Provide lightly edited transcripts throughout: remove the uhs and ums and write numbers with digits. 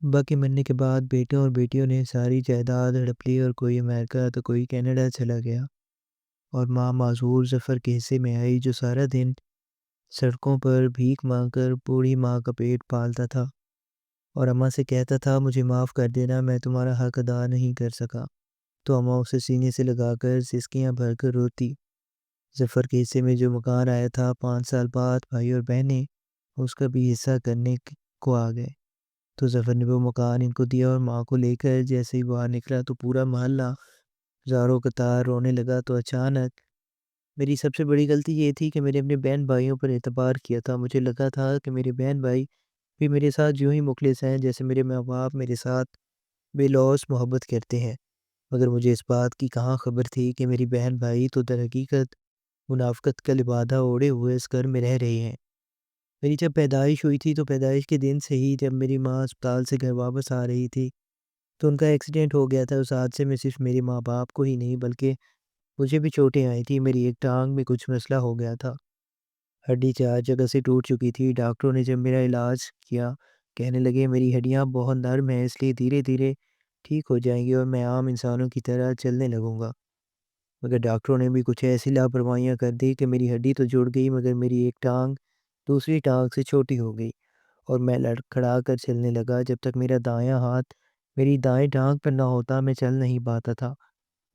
ابا کے مرنے کے بعد بیٹوں اور بیٹیوں نے ساری جائیداد ہڑپ لی اور کوئی امریکہ تو کوئی کینیڈا چلا گیا، اور ماں معذور ظفر کے حصے میں آئی جو سارا دن سڑکوں پر بھیک مانگ کر بوڑھی ماں کا پیٹ پالتا تھا اور اماں سے کہتا تھا مجھے معاف کر دینا، میں تمہارا حق ادا نہیں کر سکا۔ تو اماں اسے سینے سے لگا کر سسکیاں بھر کر روتی۔ ظفر کے حصے میں جو مکان آیا تھا 5 سال بعد بھائی اور بہنیں اس کا بھی حصہ کرنے کو آ گئے، تو ظفر نے وہ مکان ان کو دیا اور ماں کو لے کر جیسے ہی باہر نکلا تو پورا محلہ زاروں قطار رونے لگا۔ تو اچانک میری سب سے بڑی غلطی یہ تھی کہ میرے اپنے بہن بھائیوں پر اعتبار کیا تھا۔ مجھے لگا تھا کہ میرے بہن بھائی بھی میرے ساتھ یوں ہی مخلص ہیں جیسے میرے ماں باپ میرے ساتھ بے لوث محبت کرتے ہیں، مگر مجھے اس بات کی کہاں خبر تھی کہ میری بہن بھائی تو در حقیقت منافقت کا لبادہ اوڑھے ہوئے اس گھر میں رہ رہے ہیں۔ میری جب پیدائش ہوئی تھی تو پیدائش کے دن سے ہی جب میری ماں اسپتال سے گھر واپس آ رہی تھی تو ان کا ایکسیڈنٹ ہو گیا تھا۔ اس حادثے میں صرف میرے ماں باپ کو ہی نہیں بلکہ مجھے بھی چوٹیں آئی تھیں۔ میری ایک ٹانگ میں کچھ مسئلہ ہو گیا تھا، ہڈی 4 جگہ سے ٹوٹ چکی تھی۔ ڈاکٹروں نے جب میرا علاج کیا کہنے لگے میری ہڈیاں بہت نرم ہیں، اس لیے دھیرے دھیرے ٹھیک ہو جائیں گی اور میں عام انسانوں کی طرح چلنے لگوں گا۔ مگر ڈاکٹروں نے بھی کچھ ایسی لاپرواہیاں کر دی کہ میری ہڈی تو جڑ گئی مگر میری ایک ٹانگ دوسری ٹانگ سے چھوٹی ہو گئی اور میں لڑکھڑا کر چلنے لگا۔ جب تک میرا دایاں ہاتھ میری دائیں ٹانگ پر نہ ہوتا میں چل نہیں پاتا تھا،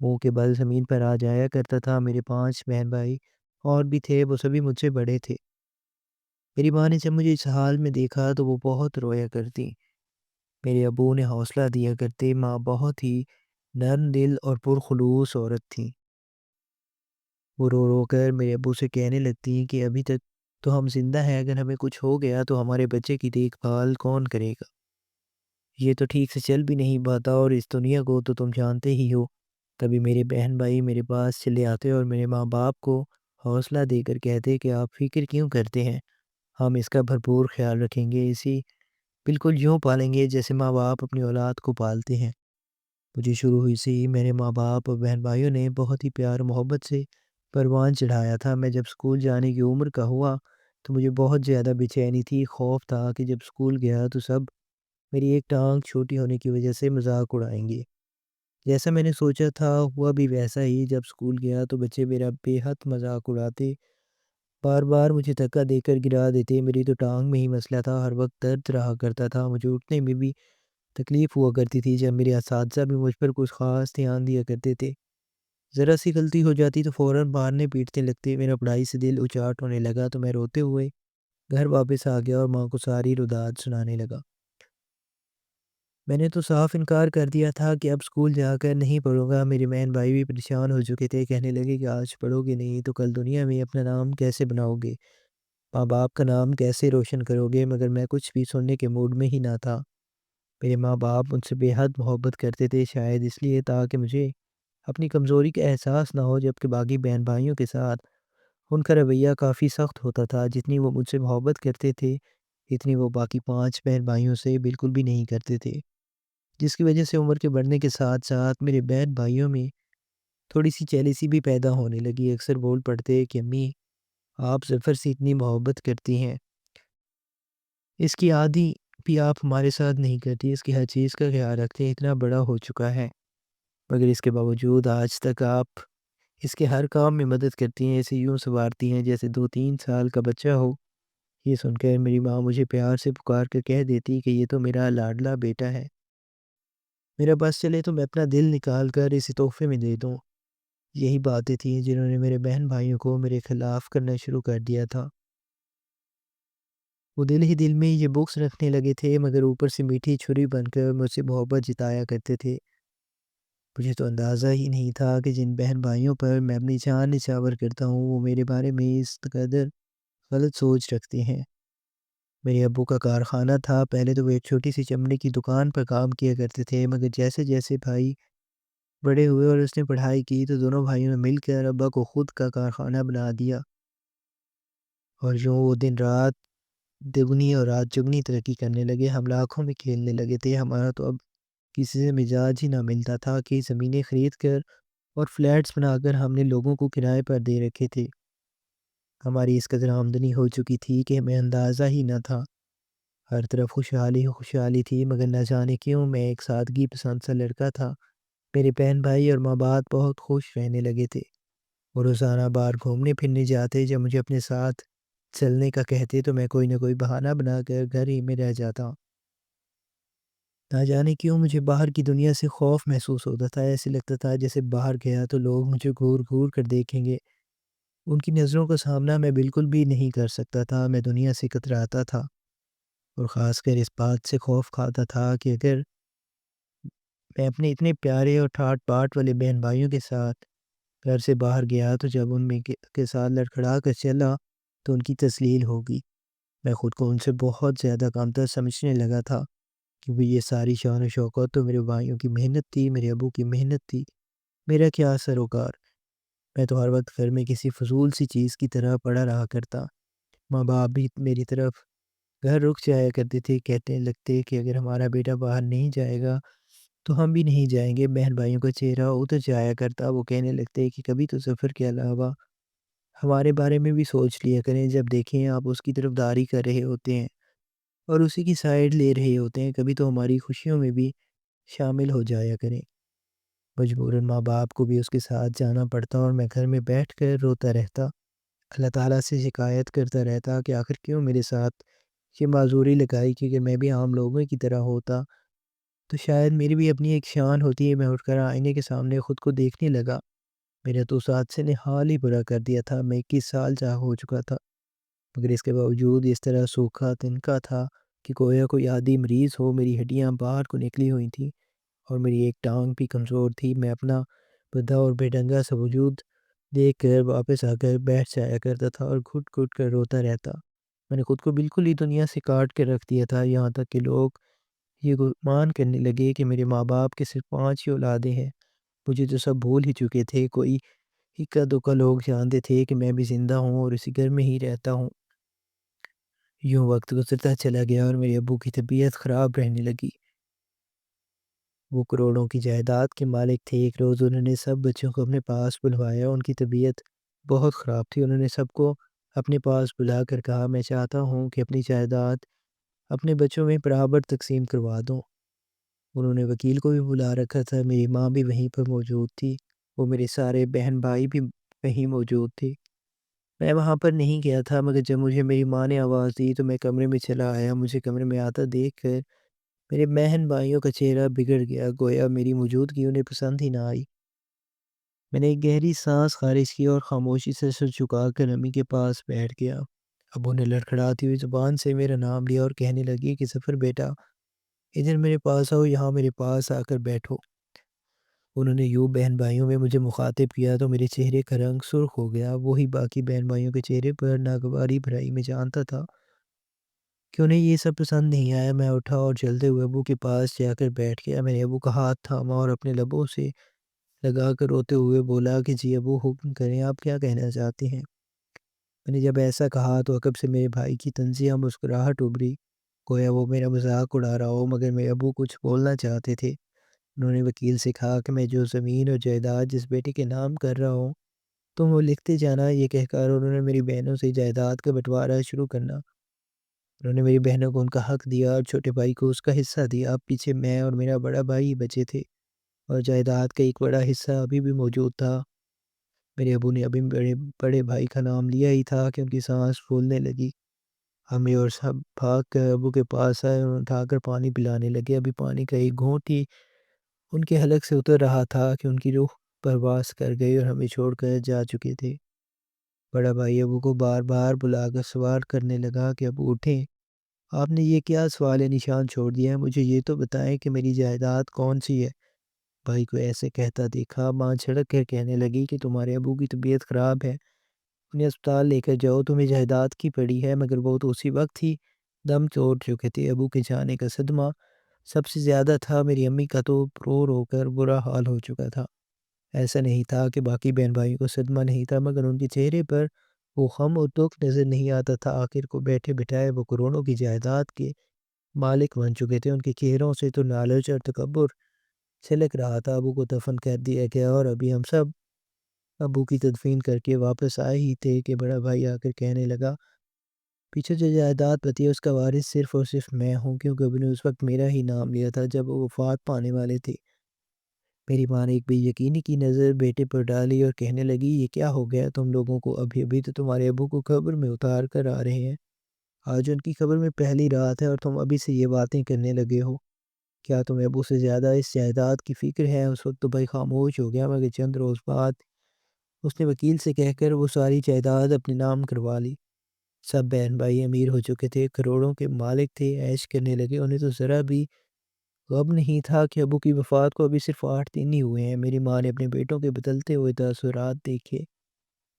منہ کے بل زمین پر آ جایا کرتا تھا۔ میرے 5 بہن بھائی اور بھی تھے، وہ سبھی مجھ سے بڑے تھے۔ میری ماں نے جب مجھے اس حال میں دیکھا تو وہ بہت رویا کرتی، میرے ابو نے حوصلہ دیا کرتے۔ ماں بہت ہی نرم دل اور پرخلوص عورت تھی، وہ رو رو کر میرے ابو سے کہنے لگتی کہ ابھی تک تو ہم زندہ ہیں، اگر ہمیں کچھ ہو گیا تو ہمارے بچے کی دیکھ بھال کون کرے گا؟ یہ تو ٹھیک سے چل بھی نہیں پاتا اور اس دنیا کو تو تم جانتے ہی ہو۔ تبھی میرے بہن بھائی میرے پاس چلے آتے اور میرے ماں باپ کو حوصلہ دے کر کہتے کہ آپ فکر کیوں کرتے ہیں، ہم اس کا بھرپور خیال رکھیں گے، اسی بالکل یوں پالیں گے جیسے ماں باپ اپنی اولاد کو پالتے ہیں۔ مجھے شروع ہوئی سے ہی میرے ماں باپ اور بہن بھائیوں نے بہت ہی پیار و محبت سے پروان چڑھایا تھا۔ میں جب اسکول جانے کی عمر کا ہوا تو مجھے بہت زیادہ بے چینی تھی، خوف تھا کہ جب اسکول گیا تو سب میری ایک ٹانگ چھوٹی ہونے کی وجہ سے مذاق اڑائیں گے۔ جیسا میں نے سوچا تھا ہوا بھی ویسا ہی، جب اسکول گیا تو بچے میرا بے حد مذاق اڑاتے، بار بار مجھے دھکا دے کر گرا دیتے۔ میری تو ٹانگ میں ہی مسئلہ تھا، ہر وقت درد رہا کرتا تھا، مجھے اٹھنے میں بھی تکلیف ہوا کرتی تھی۔ جب میرے اساتذہ بھی مجھ پر کچھ خاص دھیان دیا کرتے تھے، ذرا سی غلطی ہو جاتی تو فوراً مارنے پیٹنے لگتے۔ میرا پڑھائی سے دل اچاٹ ہونے لگا تو میں روتے ہوئے گھر واپس آ گیا اور ماں کو ساری روداد سنانے لگا۔ میں نے تو صاف انکار کر دیا تھا کہ اب اسکول جا کر نہیں پڑھوں گا۔ میرے بہن بھائی بھی پریشان ہو چکے تھے، کہنے لگے کہ آج پڑھو گے نہیں تو کل دنیا میں اپنا نام کیسے بناؤ گے، ماں باپ کا نام کیسے روشن کرو گے؟ مگر میں کچھ بھی سننے کے موڈ میں ہی نہ تھا۔ میرے ماں باپ مجھ سے بے حد محبت کرتے تھے، شاید اس لیے تاکہ مجھے اپنی کمزوری کا احساس نہ ہو، جبکہ باقی بہن بھائیوں کے ساتھ ان کا رویہ کافی سخت ہوتا تھا۔ جتنی وہ مجھ سے محبت کرتے تھے اتنی وہ باقی 5 بہن بھائیوں سے بالکل بھی نہیں کرتے تھے، جس کی وجہ سے عمر کے بڑھنے کے ساتھ ساتھ میرے بہن بھائیوں میں تھوڑی سی چیلیسی بھی پیدا ہونے لگی۔ اکثر بول پڑتے کہ امی آپ ظفر سے اتنی محبت کرتی ہیں، اس کی عادی بھی آپ ہمارے ساتھ نہیں کرتی، اس کی ہر چیز کا خیال رکھتے ہیں، اتنا بڑا ہو چکا ہے مگر اس کے باوجود آج تک آپ اس کے ہر کام میں مدد کرتی ہیں، اسے یوں سنوارتی ہیں جیسے 2-3 سال کا بچہ ہو۔ یہ سن کر میری ماں مجھے پیار سے پکار کر کہہ دیتی کہ یہ تو میرا لاڈلا بیٹا ہے، میرا بس چلے تو میں اپنا دل نکال کر اسے تحفے میں دے دوں۔ یہی باتیں تھیں جنہوں نے میرے بہن بھائیوں کو میرے خلاف کرنا شروع کر دیا تھا۔ وہ دل ہی دل میں یہ بغض رکھنے لگے تھے مگر اوپر سے میٹھی چھری بن کر مجھ سے محبت جتایا کرتے تھے۔ مجھے تو اندازہ ہی نہیں تھا کہ جن بہن بھائیوں پر میں اپنی جان نچھاور کرتا ہوں وہ میرے بارے میں اس قدر غلط سوچ رکھتے ہیں۔ میرے ابو کا کارخانہ تھا، پہلے تو وہ ایک چھوٹی سی چمڑے کی دکان پر کام کیا کرتے تھے مگر جیسے جیسے بھائی بڑے ہوئے اور اس نے پڑھائی کی تو دونوں بھائیوں نے مل کر ابا کو خود کا کارخانہ بنا دیا اور یوں وہ دن رات دگنی اور رات چگنی ترقی کرنے لگے۔ ہم لاکھوں میں کھیلنے لگے تھے، ہمارا تو اب کسی سے مزاج ہی نہ ملتا تھا کہ زمینیں خرید کر اور فلیٹس بنا کر ہم نے لوگوں کو کرائے پر دے رکھے تھے۔ ہماری اس قدر آمدنی ہو چکی تھی کہ ہمیں اندازہ ہی نہ تھا۔ ہر طرف خوشحالی ہی خوشحالی تھی، مگر نہ جانے کیوں میں ایک سادگی پسند سا لڑکا تھا۔ میرے بہن بھائی اور ماں باپ بہت خوش رہنے لگے تھے۔ وہ روزانہ باہر گھومنے پھرنے جاتے، جب مجھے اپنے ساتھ چلنے کا کہتے تو میں کوئی نہ کوئی بہانہ بنا کر گھر ہی میں رہ جاتا۔ نہ جانے کیوں مجھے باہر کی دنیا سے خوف محسوس ہوتا تھا، ایسے لگتا تھا جیسے باہر گیا تو لوگ مجھے گھور گھور کر دیکھیں گے۔ ان کی نظروں کا سامنا میں بالکل بھی نہیں کر سکتا تھا، میں دنیا سے کتراتا تھا، اور خاص کر اس بات سے خوف کھاتا تھا کہ اگر میں اپنے اتنے پیارے اور ٹھاٹ باٹ والے بہن بھائیوں کے ساتھ گھر سے باہر گیا تو جب ان میں کے ساتھ لڑکھڑا کر چلا تو ان کی تسلیل ہوگی۔ میں خود کو ان سے بہت زیادہ کمتر سمجھنے لگا تھا، کیونکہ یہ ساری شان و شوکت تو میرے بھائیوں کی محنت تھی، میرے ابو کی محنت تھی، میرا کیا سروکار۔ میں تو ہر وقت گھر میں کسی فضول سی چیز کی طرح پڑا رہا کرتا۔ ماں باپ بھی میری طرف گھر رک جایا کرتے تھے، کہنے لگتے کہ اگر ہمارا بیٹا باہر نہیں جائے گا تو ہم بھی نہیں جائیں گے۔ بہن بھائیوں کا چہرہ اتر جایا کرتا، وہ کہنے لگتے کہ کبھی تو سفر کے علاوہ ہمارے بارے میں بھی سوچ لیا کریں، جب دیکھیں آپ اس کی طرف داری کر رہے ہوتے ہیں اور اسی کی سائیڈ لے رہے ہوتے ہیں، کبھی تو ہماری خوشیوں میں بھی شامل ہو جایا کریں۔ مجبوراً ماں باپ کو بھی اس کے ساتھ جانا پڑتا اور میں گھر میں بیٹھ کر روتا رہتا، اللہ تعالیٰ سے شکایت کرتا رہتا کہ آخر کیوں میرے ساتھ یہ معذوری لگائی، کیونکہ میں بھی عام لوگوں کی طرح ہوتا تو شاید میری بھی اپنی ایک شان ہوتی ہے۔ میں اٹھ کر آئینے کے سامنے خود کو دیکھنے لگا، میرا تو اس حادثے نے حال ہی برا کر دیا تھا۔ میں 21 سال جا ہو چکا تھا، مگر اس کے باوجود اس طرح سوکھا تنکا تھا کہ گویا کوئی عادی مریض ہو۔ میری ہڈیاں باہر کو نکلی ہوئی تھیں اور میری ایک ٹانگ بھی کمزور تھی۔ میں اپنا بدھا اور بے ڈنگا سا وجود دیکھ کر واپس آ کر بیٹھ جایا کرتا تھا اور گھٹ گھٹ کر روتا رہتا۔ میں نے خود کو بالکل ہی دنیا سے کاٹ کے رکھ دیا تھا، یہاں تک کہ لوگ یہ گمان کرنے لگے کہ میرے ماں باپ کے صرف 5 ہی اولادیں ہیں۔ مجھے تو سب بھول ہی چکے تھے، کوئی اکا دکا لوگ جانتے تھے کہ میں بھی زندہ ہوں اور اسی گھر میں ہی رہتا ہوں۔ یوں وقت گزرتا چلا گیا اور میرے ابو کی طبیعت خراب رہنے لگی۔ وہ کروڑوں کی جائیداد کے مالک تھے۔ ایک روز انہوں نے سب بچوں کو اپنے پاس بلوایا، ان کی طبیعت بہت خراب تھی۔ انہوں نے سب کو اپنے پاس بلا کر کہا میں چاہتا ہوں کہ اپنی جائیداد اپنے بچوں میں برابر تقسیم کروا دوں۔ انہوں نے وکیل کو بھی بلا رکھا تھا، میری ماں بھی وہیں پر موجود تھی، وہ میرے سارے بہن بھائی بھی وہیں موجود تھے۔ میں وہاں پر نہیں گیا تھا، مگر جب مجھے میری ماں نے آواز دی تو میں کمرے میں چلا آیا۔ مجھے کمرے میں آتا دیکھ کر میرے بہن بھائیوں کا چہرہ بگڑ گیا، گویا میری موجودگی انہیں پسند ہی نہ آئی۔ میں نے ایک گہری سانس خارج کی اور خاموشی سے سر جھکا کر امی کے پاس بیٹھ گیا۔ ابو نے لڑکھڑاتی ہوئی زبان سے میرا نام لیا اور کہنے لگی کہ ظفر بیٹا ادھر میرے پاس آؤ، یہاں میرے پاس آ کر بیٹھو۔ انہوں نے یوں بہن بھائیوں میں مجھے مخاطب کیا تو میرے چہرے کا رنگ سرخ ہو گیا۔ وہی باقی بہن بھائیوں کے چہرے پر ناگواری بھرائی میں جانتا تھا کہ انہیں یہ سب پسند نہیں آیا۔ میں اٹھا اور چلتے ہوئے ابو کے پاس جا کر بیٹھ گیا۔ میں نے ابو کا ہاتھ تھاما اور اپنے لبوں سے لگا کر روتے ہوئے بولا کہ جی ابو حکم کریں، آپ کیا کہنا چاہتے ہیں؟ میں نے جب ایسا کہا تو عقب سے میرے بھائی کی طنزیہ مسکراہٹ ابھری، گویا وہ میرا مذاق اڑا رہا ہو، مگر میرے ابو کچھ بولنا چاہتے تھے۔ انہوں نے وکیل سے کہا کہ میں جو زمین اور جائیداد جس بیٹے کے نام کر رہا ہوں تم وہ لکھتے جانا۔ یہ کہہ کر انہوں نے میری بہنوں سے جائیداد کا بٹوارا شروع کرنا۔ انہوں نے میری بہنوں کو ان کا حق دیا اور چھوٹے بھائی کو اس کا حصہ دیا۔ اب پیچھے میں اور میرا بڑا بھائی ہی بچے تھے اور جائیداد کا ایک بڑا حصہ ابھی بھی موجود تھا۔ میرے ابو نے ابھی بڑے بڑے بھائی کا نام لیا ہی تھا کہ ان کی سانس پھولنے لگی۔ امی اور سب بھاگ کر ابو کے پاس آئے اور اٹھا کر پانی پلانے لگے۔ ابھی پانی کا ایک گھونٹ ہی ان کے حلق سے اتر رہا تھا کہ ان کی روح پرواز کر گئی اور ہمیں چھوڑ کر جا چکے تھے۔ بڑا بھائی ابو کو بار بار بلا کر سوال کرنے لگا کہ ابو اٹھیں، آپ نے یہ کیا سوال نشان چھوڑ دیا ہے؟ مجھے یہ تو بتائیں کہ میری جائیداد کون سی ہے؟ بھائی کو ایسے کہتا دیکھا ماں جھڑک کر کہنے لگی کہ تمہارے ابو کی طبیعت خراب ہے، انہیں اسپتال لے کر جاؤ، تمہیں جائیداد کی پڑی ہے۔ مگر وہ تو اسی وقت ہی دم توڑ چکے تھے۔ ابو کے جانے کا صدمہ سب سے زیادہ تھا، میری امی کا تو رو رو کر برا حال ہو چکا تھا۔ ایسا نہیں تھا کہ باقی بہن بھائیوں کو صدمہ نہیں تھا، مگر ان کے چہرے پر وہ غم اور دکھ نظر نہیں آتا تھا۔ آخر کو بیٹھے بٹھائے وہ کروڑوں کی جائیداد کے مالک بن چکے تھے، ان کے چہروں سے تو لالچ اور تکبر چھلک رہا تھا۔ ابو کو دفن کر دیا گیا اور ابھی ہم سب ابو کی تدفین کر کے واپس آئے ہی تھے کہ بڑا بھائی آ کر کہنے لگا پیچھے جو جائیداد پتی ہے اس کا وارث صرف اور صرف میں ہوں، کیونکہ ابھی نے اس وقت میرا ہی نام لیا تھا جب وہ وفات پانے والے تھے۔ میری ماں نے ایک بے یقینی کی نظر بیٹے پر ڈالی اور کہنے لگی، یہ کیا ہو گیا تم لوگوں کو؟ ابھی تو تمہارے ابو کو قبر میں اتار کر آ رہے ہیں، آج ان کی قبر میں پہلی رات ہے اور تم ابھی سے یہ باتیں کرنے لگے ہو؟ کیا تمہیں ابو سے زیادہ اس جائیداد کی فکر ہے؟ اس وقت تو بھائی خاموش ہو گیا، مگر چند روز بعد اس نے وکیل سے کہہ کر وہ ساری جائیداد اپنے نام کروا لی۔ سب بہن بھائی امیر ہو چکے تھے، کروڑوں کے مالک تھے، عیش کرنے لگے۔ انہیں تو ذرا بھی غم نہیں تھا کہ ابو کی وفات کو ابھی صرف 8 دن ہی ہوئے ہیں۔ میری ماں نے اپنے بیٹوں کے بدلتے ہوئے تاثرات دیکھے،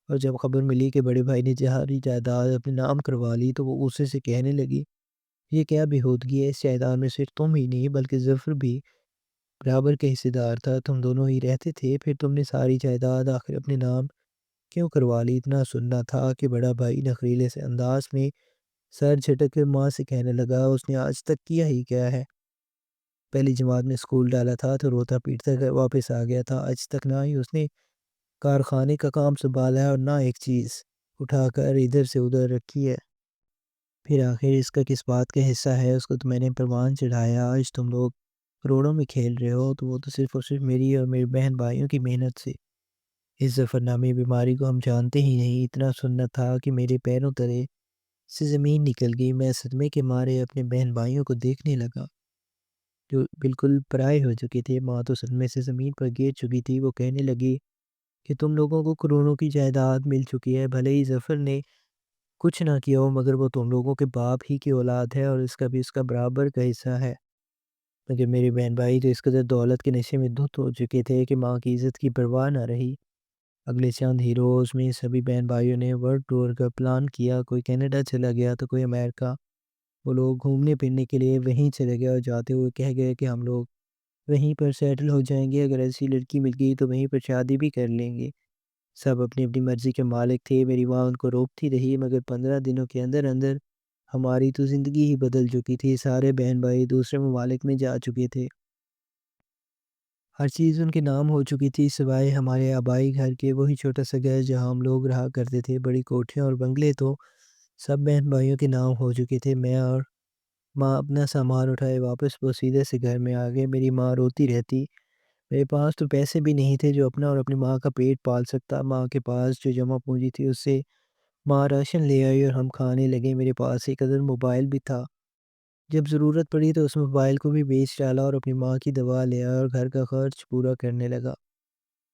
اور جب خبر ملی کہ بڑے بھائی نے ساری جائیداد اپنے نام کروا لی تو وہ غصے سے کہنے لگی، یہ کیا بے ہودگی ہے؟ اس جائیداد میں صرف تم ہی نہیں بلکہ ظفر بھی برابر کے حصے دار تھا، تم دونوں ہی رہتے تھے، پھر تم نے ساری جائیداد آخر اپنے نام کیوں کروا لی؟ اتنا سننا تھا کہ بڑا بھائی نخریلے سے انداز میں سر جھٹک کر ماں سے کہنے لگا، اس نے آج تک کیا ہی کیا ہے؟ پہلی جماعت میں اسکول ڈالا تھا تو روتا پیٹتا گھر واپس آ گیا تھا، آج تک نہ ہی اس نے کارخانے کا کام سنبھالا ہے اور نہ ایک چیز اٹھا کر ادھر سے ادھر رکھی ہے۔ پھر آخر اس کا کس بات کا حصہ ہے؟ اس کو تو میں نے پروان چڑھایا۔ آج تم لوگ کروڑوں میں کھیل رہے ہو تو وہ تو صرف اور صرف میری اور میرے بہن بھائیوں کی محنت سے۔ اس ظفر نامی بیماری کو ہم جانتے ہی نہیں۔ اتنا سننا تھا کہ میرے پیروں تلے سے زمین نکل گئی۔ میں صدمے کے مارے اپنے بہن بھائیوں کو دیکھنے لگا جو بالکل پرائے ہو چکے تھے۔ ماں تو صدمے سے زمین پر گر چکی تھی۔ وہ کہنے لگی کہ تم لوگوں کو کروڑوں کی جائیداد مل چکی ہے، بھلے ہی ظفر نے کچھ نہ کیا ہو، مگر وہ تم لوگوں کے باپ ہی کی اولاد ہے اور اس کا بھی اس کا برابر کا حصہ ہے۔ مگر میرے بہن بھائی تو اس قدر دولت کے نشے میں دھت ہو چکے تھے کہ ماں کی عزت کی پرواہ نہ رہی۔ اگلے چند ہی روز میں سبھی بہن بھائیوں نے ورلڈ ٹور کا پلان کیا، کوئی کینیڈا چلا گیا تو کوئی امریکہ۔ وہ لوگ گھومنے پھرنے کے لیے وہیں چلے گئے اور جاتے ہوئے کہہ گئے کہ ہم لوگ وہیں پر سیٹل ہو جائیں گے، اگر ایسی لڑکی مل گئی تو وہیں پر شادی بھی کر لیں گے۔ سب اپنی اپنی مرضی کے مالک تھے۔ میری ماں ان کو روکتی رہی، مگر 15 دنوں کے اندر اندر ہماری تو زندگی ہی بدل چکی تھی۔ سارے بہن بھائی دوسرے ممالک میں جا چکے تھے، ہر چیز ان کے نام ہو چکی تھی سوائے ہمارے آبائی گھر کے، وہی چھوٹا سا گھر جہاں ہم لوگ رہا کرتے تھے۔ بڑی کوٹھیاں اور بنگلے تو سب بہن بھائیوں کے نام ہو چکے تھے۔ میں اور ماں اپنا سامان اٹھائے واپس وہ سیدھے سے گھر میں آ گئے۔ میری ماں روتی رہتی، میرے پاس تو پیسے بھی نہیں تھے جو اپنا اور اپنی ماں کا پیٹ پال سکتا۔ ماں کے پاس جو جمع پونجی تھی اس سے ماں راشن لے آئی اور ہم کھانے لگے۔ میرے پاس ایک عدد موبائل بھی تھا، جب ضرورت پڑی تو اس موبائل کو بھی بیچ ڈالا اور اپنی ماں کی دوا لے آیا اور گھر کا خرچ پورا کرنے لگا۔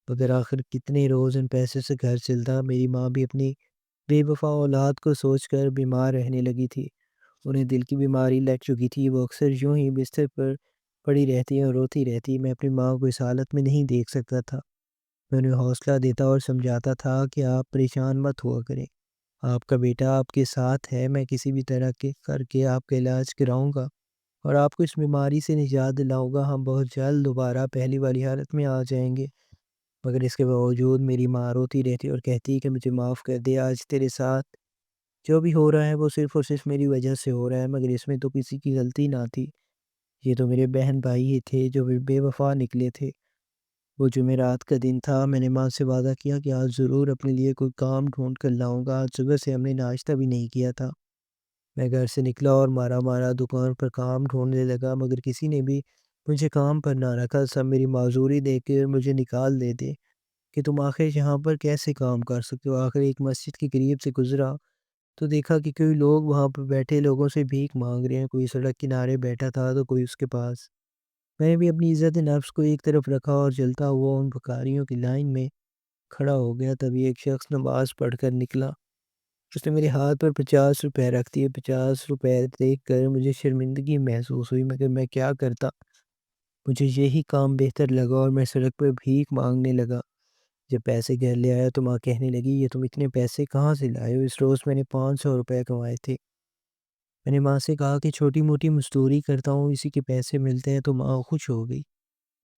مگر آخر کتنے روز ان پیسے سے گھر چلتا؟ میری ماں بھی اپنی بے وفا اولاد کو سوچ کر بیمار رہنے لگی تھی۔ انہیں دل کی بیماری لگ چکی تھی، وہ اکثر یوں ہی بستر پر پڑی رہتی اور روتی رہتی۔ میں اپنی ماں کو اس حالت میں نہیں دیکھ سکتا تھا۔ میں انہیں حوصلہ دیتا اور سمجھاتا تھا کہ آپ پریشان مت ہوا کریں، آپ کا بیٹا آپ کے ساتھ ہے، میں کسی بھی طرح کے کر کے آپ کا علاج کراؤں گا اور آپ کو اس بیماری سے نجات دلاؤں گا۔ ہم بہت جلد دوبارہ پہلی والی حالت میں آ جائیں گے۔ مگر اس کے باوجود میری ماں روتی رہتی اور کہتی کہ مجھے معاف کر دے، آج تیرے ساتھ جو بھی ہو رہا ہے وہ صرف اور صرف میری وجہ سے ہو رہا ہے، مگر اس میں تو کسی کی غلطی نہ تھی۔ یہ تو میرے بہن بھائی ہی تھے جو بے وفا نکلے تھے۔ وہ جمعرات کا دن تھا، میں نے ماں سے وعدہ کیا کہ آج ضرور اپنے لیے کوئی کام ڈھونڈ کر لاؤں گا۔ آج صبح سے ہم نے ناشتہ بھی نہیں کیا تھا۔ میں گھر سے نکلا اور مارا مارا دکان پر کام ڈھونڈنے لگا، مگر کسی نے بھی مجھے کام پر نہ رکھا۔ سب میری معذوری دیکھ کر مجھے نکال دیتے کہ تم آخر یہاں پر کیسے کام کر سکتے ہو۔ آخر ایک مسجد کے قریب سے گزرا تو دیکھا کہ کوئی لوگ وہاں پر بیٹھے لوگوں سے بھیک مانگ رہے ہیں، کوئی سڑک کنارے بیٹھا تھا تو کوئی اس کے پاس۔ میں نے بھی اپنی عزت نفس کو ایک طرف رکھا اور جلتا ہوا ان بھکاریوں کی لائن میں کھڑا ہو گیا۔ تبھی ایک شخص نماز پڑھ کر نکلا، اس نے میرے ہاتھ پر 50 روپے رکھ دیے۔ 50 روپے دیکھ کر مجھے شرمندگی محسوس ہوئی، مگر میں کیا کرتا؟ مجھے یہی کام بہتر لگا اور میں سڑک پر بھیک مانگنے لگا۔ جب پیسے گھر لے آیا تو ماں کہنے لگی، یہ تم اتنے پیسے کہاں سے لائے ہو؟ اس روز میں نے 500 روپے کمائے تھے۔ میں نے ماں سے کہا کہ چھوٹی موٹی مزدوری کرتا ہوں، اسی کے پیسے ملتے ہیں، تو ماں خوش ہو گئی۔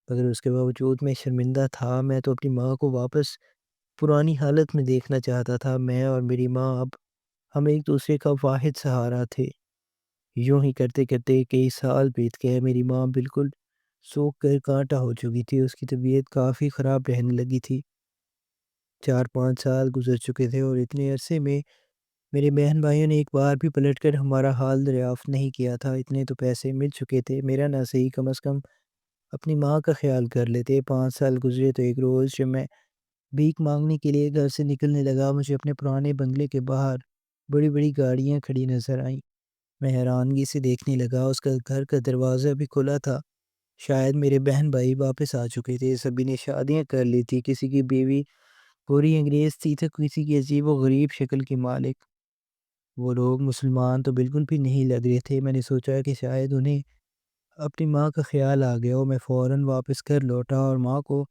مگر اس کے باوجود میں شرمندہ تھا۔ میں تو اپنی ماں کو واپس پرانی حالت میں دیکھنا چاہتا تھا۔ میں اور میری ماں اب ہم ایک دوسرے کا واحد سہارا تھے۔ یوں ہی کرتے کرتے کئی سال بیت گئے۔ میری ماں بالکل سوکھ کر کانٹا ہو چکی تھی، اس کی طبیعت کافی خراب رہنے لگی تھی۔ 4 5 سال گزر چکے تھے اور اتنے عرصے میں میرے بہن بھائیوں نے ایک بار بھی پلٹ کر ہمارا حال دریافت نہیں کیا تھا۔ اتنے تو پیسے مل چکے تھے، میرا نہ صحیح کم از کم اپنی ماں کا خیال کر لیتے۔ 5 سال گزرے تو ایک روز جب میں بھیک مانگنے کے لیے گھر سے نکلنے لگا، مجھے اپنے پرانے بنگلے کے باہر بڑی بڑی گاڑیاں کھڑی نظر آئیں۔ میں حیرانگی سے دیکھنے لگا، اس کا گھر کا دروازہ بھی کھلا تھا۔ شاید میرے بہن بھائی واپس آ چکے تھے، سبھی نے شادیاں کر لی تھی، کسی کی بیوی پوری انگریز تھی تو کسی کی عجیب و غریب شکل کی مالک۔ وہ لوگ مسلمان تو بالکل بھی نہیں لگ رہے تھے۔ میں نے سوچا کہ شاید انہیں اپنی ماں کا خیال آ گیا ہو۔ میں فوراً واپس گھر لوٹا اور ماں کو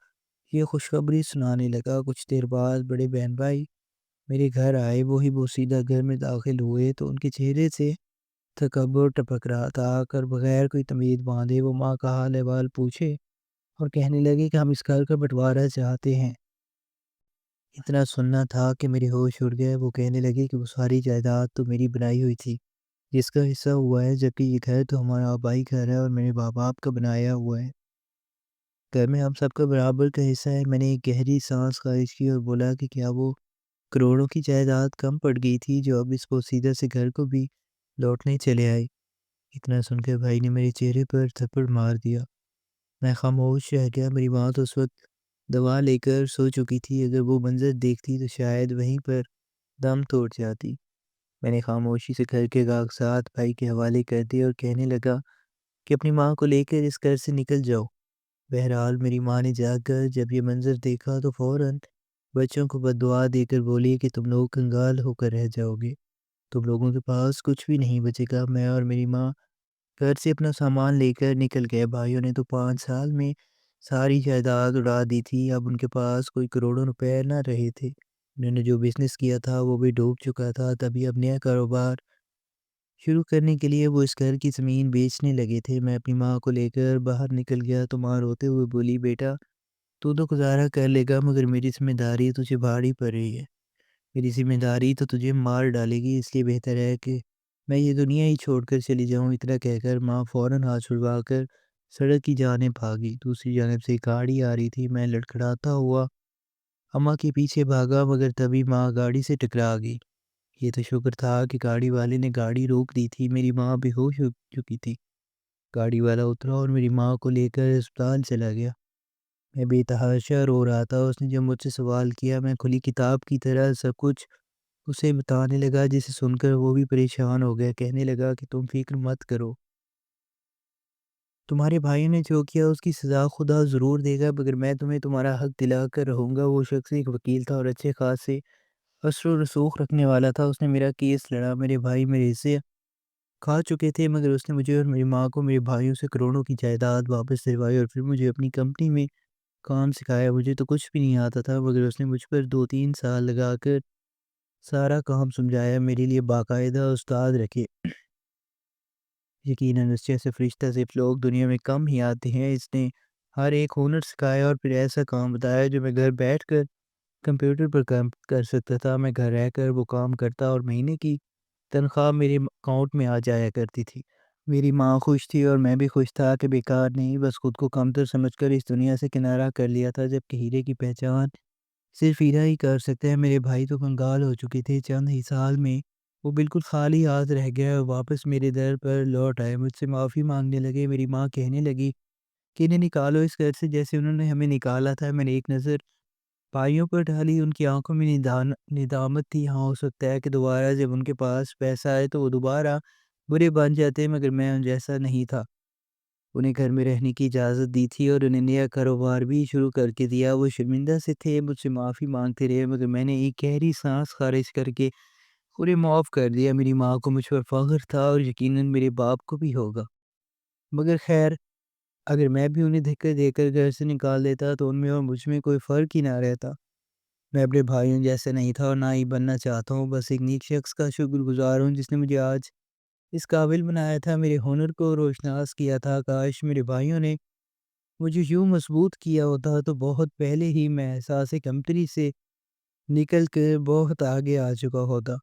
یہ خوشخبری سنانے لگا۔ کچھ دیر بعد بڑے بہن بھائی میرے گھر آئے، وہی بوسیدہ گھر میں داخل ہوئے تو ان کے چہرے سے تکبر ٹپک رہا تھا۔ آ کر بغیر کوئی تمید باندھے وہ ماں کا حال احوال پوچھے اور کہنے لگے کہ ہم اس گھر کا بٹوارا چاہتے ہیں۔ اتنا سننا تھا کہ میرے ہوش اڑ گئے۔ وہ کہنے لگے کہ وہ ساری جائیداد تو میری بنائی ہوئی تھی، جس کا حصہ ہوا ہے، جبکہ یہ گھر تو ہمارا آبائی گھر ہے اور میرے باپ باپ کا بنایا ہوا ہے۔ گھر میں ہم سب کا برابر کا حصہ ہے۔ میں نے ایک گہری سانس خارج کی اور بولا کہ کیا وہ کروڑوں کی جائیداد کم پڑ گئی تھی جو اب اس بوسیدہ سے گھر کو بھی لوٹنے چلے آئی؟ اتنا سن کے بھائی نے میرے چہرے پر تھپڑ مار دیا۔ میں خاموش رہ گیا۔ میری ماں تو اس وقت دوا لے کر سو چکی تھی، اگر وہ منظر دیکھتی تو شاید وہیں پر دم توڑ جاتی۔ میں نے خاموشی سے گھر کے کاغذات بھائی کے حوالے کر دیے اور کہنے لگا کہ اپنی ماں کو لے کر اس گھر سے نکل جاؤ۔ بہرحال میری ماں نے جا کر جب یہ منظر دیکھا تو فوراً بچوں کو بد دعا دے کر بولی کہ تم لوگ کنگال ہو کر رہ جاؤ گے، تم لوگوں کے پاس کچھ بھی نہیں بچے گا۔ میں اور میری ماں گھر سے اپنا سامان لے کر نکل گئے۔ بھائیوں نے تو 5 سال میں ساری جائیداد اڑا دی تھی، اب ان کے پاس کوئی کروڑوں روپے نہ رہے تھے۔ انہوں نے جو بزنس کیا تھا وہ بھی ڈوب چکا تھا، تبھی اب نیا کاروبار شروع کرنے کے لیے وہ اس گھر کی زمین بیچنے لگے تھے۔ میں اپنی ماں کو لے کر باہر نکل گیا تو ماں روتے ہوئے بولی، بیٹا تو گزارا کر لے گا، مگر میری ذمہ داری تجھے بھاری پڑ رہی ہے۔ میری ذمہ داری تو تجھے مار ڈالے گی، اس لیے بہتر ہے کہ میں یہ دنیا ہی چھوڑ کر چلی جاؤں۔ اتنا کہہ کر ماں فوراً ہاتھ چھڑوا کر سڑک کی جانب بھاگی۔ دوسری جانب سے ایک گاڑی آ رہی تھی، میں لڑکھڑاتا ہوا اماں کے پیچھے بھاگا، مگر تبھی ماں گاڑی سے ٹکرا گئی۔ یہ تو شکر تھا کہ گاڑی والے نے گاڑی روک دی تھی، میری ماں بے ہوش ہو چکی تھی۔ گاڑی والا اترا اور میری ماں کو لے کر اسپتال چلا گیا۔ میں بے تحاشا رو رہا تھا۔ اس نے جب مجھ سے سوال کیا، میں کھلی کتاب کی طرح سب کچھ اسے بتانے لگا، جسے سن کر وہ بھی پریشان ہو گیا۔ کہنے لگا کہ تم فکر مت کرو، تمہارے بھائی نے جو کیا اس کی سزا خدا ضرور دے گا، مگر میں تمہیں تمہارا حق دلا کر رہوں گا۔ وہ شخص ایک وکیل تھا اور اچھے خاصے اثر و رسوخ رکھنے والا تھا۔ اس نے میرا کیس لڑا، میرے بھائی میرے حصے کھا چکے تھے، مگر اس نے مجھے اور میری ماں کو میرے بھائیوں سے کروڑوں کی جائیداد واپس دلوائی اور پھر مجھے اپنی کمپنی میں کام سکھایا۔ مجھے تو کچھ بھی نہیں آتا تھا، مگر اس نے مجھ پر 2-3 سال لگا کر سارا کام سمجھایا، میرے لیے باقاعدہ استاد رکھے۔ یقیناً اس جیسے فرشتہ صرف لوگ دنیا میں کم ہی آتے ہیں۔ اس نے ہر ایک ہنر سکھایا اور پھر ایسا کام بتایا جو میں گھر بیٹھ کر کمپیوٹر پر کام کر سکتا تھا۔ میں گھر رہ کر وہ کام کرتا اور مہینے کی تنخواہ میرے اکاؤنٹ میں آ جایا کرتی تھی۔ میری ماں خوش تھی اور میں بھی خوش تھا کہ بیکار نہیں، بس خود کو کمتر سمجھ کر اس دنیا سے کنارہ کر لیا تھا، جبکہ ہیرے کی پہچان صرف ہیرا ہی کر سکتے ہیں۔ میرے بھائی تو کنگال ہو چکے تھے، چند ہی سال میں وہ بالکل خالی ہاتھ رہ گیا اور واپس میرے در پر لوٹ آئے، مجھ سے معافی مانگنے لگے۔ میری ماں کہنے لگی کہ انہیں نکالو اس گھر سے جیسے انہوں نے ہمیں نکالا تھا۔ میں نے ایک نظر بھائیوں پر ڈالی، ان کی آنکھوں میں ندامت تھی۔ ہاں، ہو سکتا ہے کہ دوبارہ جب ان کے پاس پیسہ آئے تو وہ دوبارہ برے بن جاتے، مگر میں ان جیسا نہیں تھا۔ انہیں گھر میں رہنے کی اجازت دی تھی اور انہیں نیا کاروبار بھی شروع کر کے دیا۔ وہ شرمندہ سے تھے، مجھ سے معافی مانگتے رہے، مگر میں نے ایک گہری سانس خارج کر کے انہیں معاف کر دیا۔ میری ماں کو مجھ پر فخر تھا اور یقیناً میرے باپ کو بھی ہوگا، مگر خیر، اگر میں بھی انہیں دھکے دے کر گھر سے نکال دیتا تو ان میں اور مجھ میں کوئی فرق ہی نہ رہتا۔ میں اپنے بھائیوں جیسے نہیں تھا اور نہ ہی بننا چاہتا ہوں، بس ایک نیک شخص کا شکر گزار ہوں جس نے مجھے آج اس قابل بنایا تھا، میرے ہنر کو روشناس کیا تھا۔ کاش میرے بھائیوں نے مجھے یوں مضبوط کیا ہوتا تو بہت پہلے ہی میں احساس کمتری سے نکل کر بہت آگے آ چکا ہوتا۔